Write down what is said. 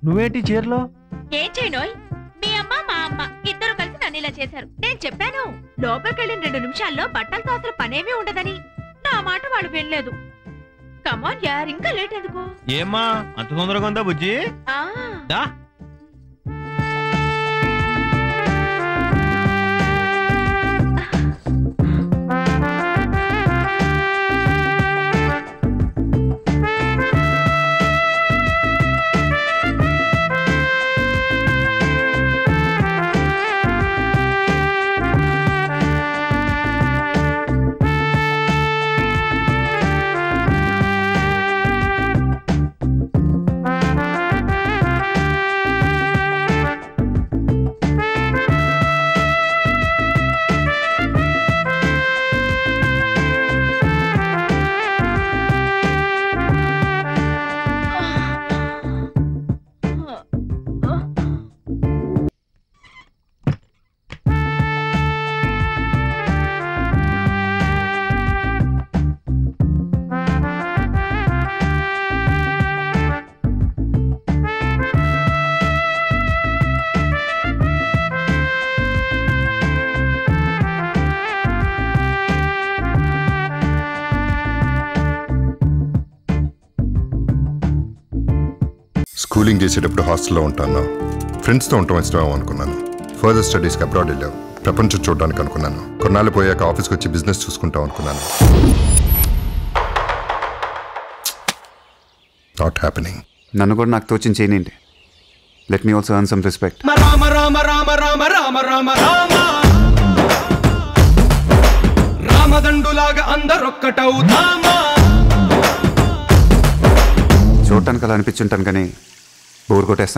నువ్వేంటి చీరలో? ఏం చేయనోయ్, మీ అమ్మ మా అమ్మ ఇద్దరు కలిసి నన్ను ఇలా చేశారు. నేను చెప్పాను లోపలికెళ్ళిన 2 నిమిషాల్లో బట్టలతో అసలు పనేమీ ఉండదని. నా మాట వాళ్ళు వినలేదు. కమాన్ యార్, ఇంకా లేట్ ఎందుకు? ఏమ్మా అంత తొందరగా ఉందా బుజ్జి? స్కూలింగ్ చేసేటప్పుడు హాస్టల్లో ఉంటాను. ఫ్రెండ్స్తో ఉండటం ఇష్టమేమో అనుకున్నాను. ఫర్దర్ స్టడీస్కి అబ్రాడ్ వెళ్ళావు. ప్రపంచం చూడడానికి అనుకున్నాను. కొన్నాళ్ళు పోయాక ఆఫీస్కి వచ్చి బిజినెస్ చూసుకుంటాం అనుకున్నాను. Not happening. నన్ను కూడా నాకు తోచిన చేయనండి. Let me also earn some respect. Rama Rama Rama Rama Rama Rama Rama రామదండులాగా అందరొక్కటవుతామా. చూడటానికి అలా అనిపించుంటాను కానీ బోర్ కొట్టేస్తాను.